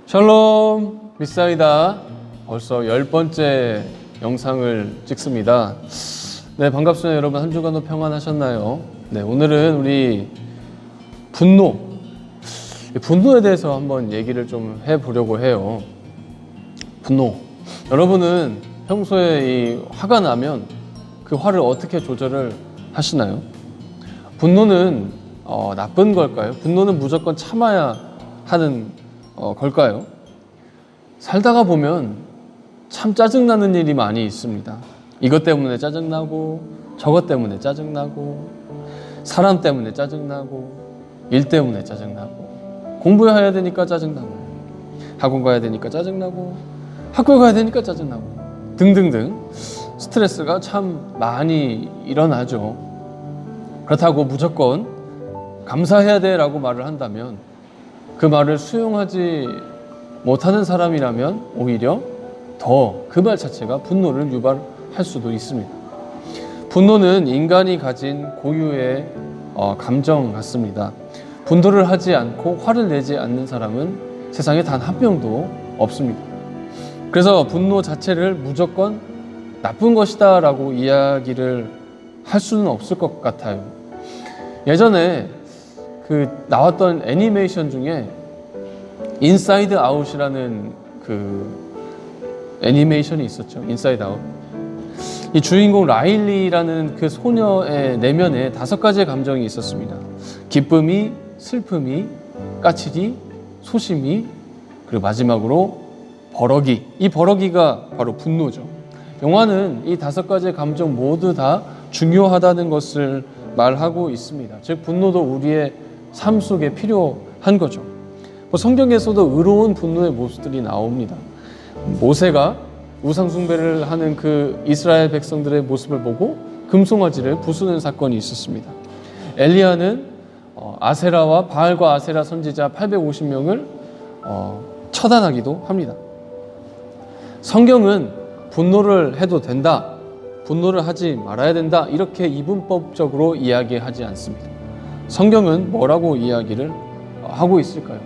샬롬, 미사이다. 벌써 10번째 영상을 찍습니다. 네, 반갑습니다. 여러분, 한 주간도 평안하셨나요? 네, 오늘은 우리 분노에 대해서 한번 얘기를 좀 해보려고 해요. 분노. 여러분은 평소에 이 화가 나면 그 화를 어떻게 조절을 하시나요? 분노는 나쁜 걸까요? 분노는 무조건 참아야 하는 걸까요? 살다가 보면 참 짜증나는 일이 많이 있습니다. 이것 때문에 짜증나고, 저것 때문에 짜증나고, 사람 때문에 짜증나고, 일 때문에 짜증나고, 공부해야 되니까 짜증나고, 학원 가야 되니까 짜증나고, 학교 가야 되니까 짜증나고, 등등등 스트레스가 참 많이 일어나죠. 그렇다고 무조건 감사해야 돼 라고 말을 한다면, 그 말을 수용하지 못하는 사람이라면 오히려 더 그 말 자체가 분노를 유발할 수도 있습니다. 분노는 인간이 가진 고유의 감정 같습니다. 분노를 하지 않고 화를 내지 않는 사람은 세상에 단 한 명도 없습니다. 그래서 분노 자체를 무조건 나쁜 것이다 라고 이야기를 할 수는 없을 것 같아요. 예전에 나왔던 애니메이션 중에 인사이드 아웃이라는 애니메이션이 있었죠. 인사이드 아웃. 이 주인공 라일리라는 그 소녀의 내면에 5가지의 감정이 있었습니다. 기쁨이, 슬픔이, 까칠이, 소심이, 그리고 마지막으로 버럭이. 이 버럭이가 바로 분노죠. 영화는 이 5가지의 감정 모두 다 중요하다는 것을 말하고 있습니다. 즉 분노도 우리의 삶 속에 필요한 거죠. 성경에서도 의로운 분노의 모습들이 나옵니다. 모세가 우상 숭배를 하는 그 이스라엘 백성들의 모습을 보고 금송아지를 부수는 사건이 있었습니다. 엘리야는 아세라와 바알과 아세라 선지자 850명을 처단하기도 합니다. 성경은 분노를 해도 된다, 분노를 하지 말아야 된다, 이렇게 이분법적으로 이야기하지 않습니다. 성경은 뭐라고 이야기를 하고 있을까요?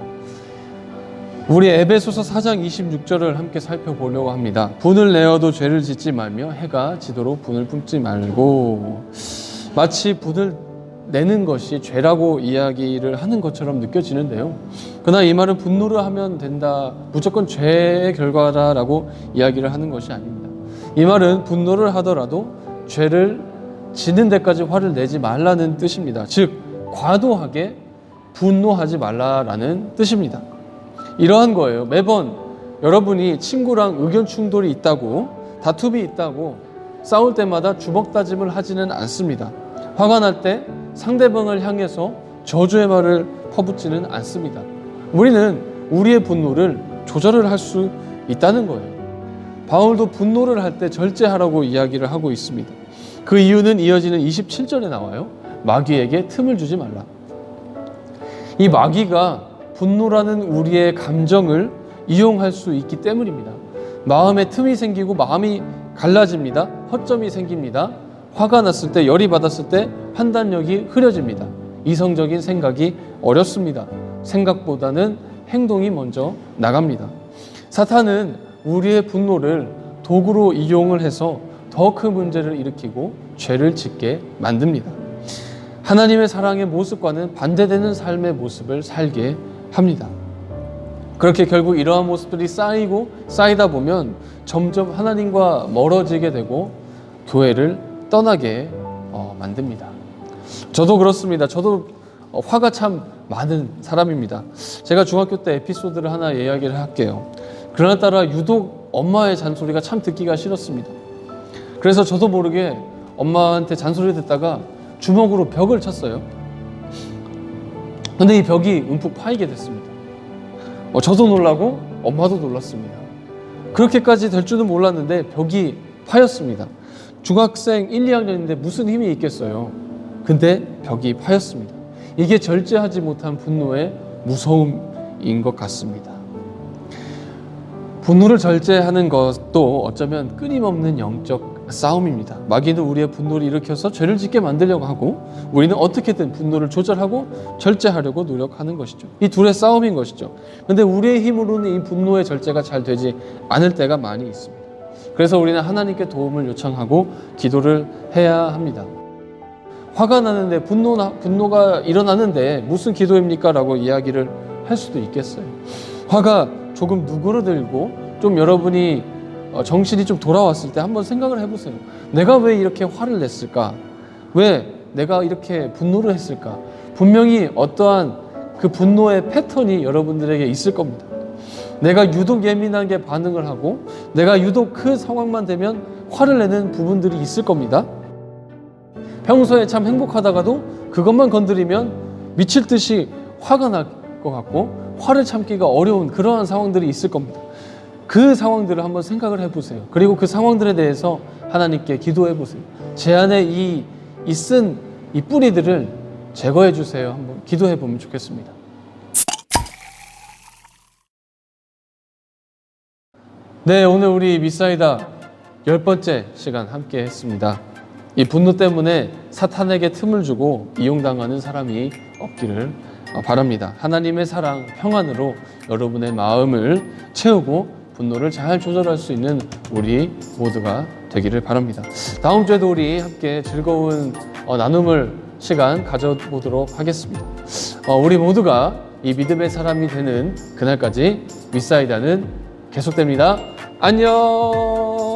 우리 에베소서 4장 26절을 함께 살펴보려고 합니다. 분을 내어도 죄를 짓지 말며 해가 지도록 분을 품지 말고. 마치 분을 내는 것이 죄라고 이야기를 하는 것처럼 느껴지는데요. 그러나 이 말은 분노를 하면 된다, 무조건 죄의 결과다라고 이야기를 하는 것이 아닙니다. 이 말은 분노를 하더라도 죄를 짓는 데까지 화를 내지 말라는 뜻입니다. 즉 과도하게 분노하지 말라라는 뜻입니다. 이러한 거예요. 매번 여러분이 친구랑 의견 충돌이 있다고, 다툼이 있다고 싸울 때마다 주먹 다짐을 하지는 않습니다. 화가 날 때 상대방을 향해서 저주의 말을 퍼붓지는 않습니다. 우리는 우리의 분노를 조절을 할 수 있다는 거예요. 바울도 분노를 할 때 절제하라고 이야기를 하고 있습니다. 그 이유는 이어지는 27절에 나와요. 마귀에게 틈을 주지 말라. 이 마귀가 분노라는 우리의 감정을 이용할 수 있기 때문입니다. 마음에 틈이 생기고 마음이 갈라집니다. 허점이 생깁니다. 화가 났을 때, 열이 받았을 때 판단력이 흐려집니다. 이성적인 생각이 어렵습니다. 생각보다는 행동이 먼저 나갑니다. 사탄은 우리의 분노를 도구로 이용을 해서 더 큰 문제를 일으키고 죄를 짓게 만듭니다. 하나님의 사랑의 모습과는 반대되는 삶의 모습을 살게 합니다. 그렇게 결국 이러한 모습들이 쌓이다 보면 점점 하나님과 멀어지게 되고 교회를 떠나게 만듭니다. 저도 그렇습니다. 저도 화가 참 많은 사람입니다. 제가 중학교 때 에피소드를 하나 이야기를 할게요. 그러나 유독 엄마의 잔소리가 참 듣기가 싫었습니다. 그래서 저도 모르게 엄마한테 잔소리를 듣다가 주먹으로 벽을 쳤어요. 근데 이 벽이 움푹 파이게 됐습니다. 저도 놀라고 엄마도 놀랐습니다. 그렇게까지 될 줄은 몰랐는데 벽이 파였습니다. 중학생 1, 2학년인데 무슨 힘이 있겠어요. 근데 벽이 파였습니다. 이게 절제하지 못한 분노의 무서움인 것 같습니다. 분노를 절제하는 것도 어쩌면 끊임없는 영적 싸움입니다. 마귀는 우리의 분노를 일으켜서 죄를 짓게 만들려고 하고, 우리는 어떻게든 분노를 조절하고 절제하려고 노력하는 것이죠. 이 둘의 싸움인 것이죠. 그런데 우리의 힘으로는 이 분노의 절제가 잘 되지 않을 때가 많이 있습니다. 그래서 우리는 하나님께 도움을 요청하고 기도를 해야 합니다. 화가 나는데, 분노가 일어나는데 무슨 기도입니까? 라고 이야기를 할 수도 있겠어요. 화가 조금 누그러들고 좀 여러분이 정신이 좀 돌아왔을 때 한번 생각을 해보세요. 내가 왜 이렇게 화를 냈을까? 왜 내가 이렇게 분노를 했을까? 분명히 어떠한 그 분노의 패턴이 여러분들에게 있을 겁니다. 내가 유독 예민하게 반응을 하고, 내가 유독 그 상황만 되면 화를 내는 부분들이 있을 겁니다. 평소에 참 행복하다가도 그것만 건드리면 미칠 듯이 화가 날 것 같고, 화를 참기가 어려운 그러한 상황들이 있을 겁니다. 그 상황들을 한번 생각을 해보세요. 그리고 그 상황들에 대해서 하나님께 기도해 보세요. 제 안에 이 뿌리들을 제거해 주세요. 한번 기도해 보면 좋겠습니다. 네, 오늘 우리 미사이다 10번째 시간 함께 했습니다. 이 분노 때문에 사탄에게 틈을 주고 이용당하는 사람이 없기를 바랍니다. 하나님의 사랑, 평안으로 여러분의 마음을 채우고 분노를 잘 조절할 수 있는 우리 모두가 되기를 바랍니다. 다음 주에도 우리 함께 즐거운 나눔을 시간 가져보도록 하겠습니다. 우리 모두가 이 믿음의 사람이 되는 그날까지 미사이다는 계속됩니다. 안녕.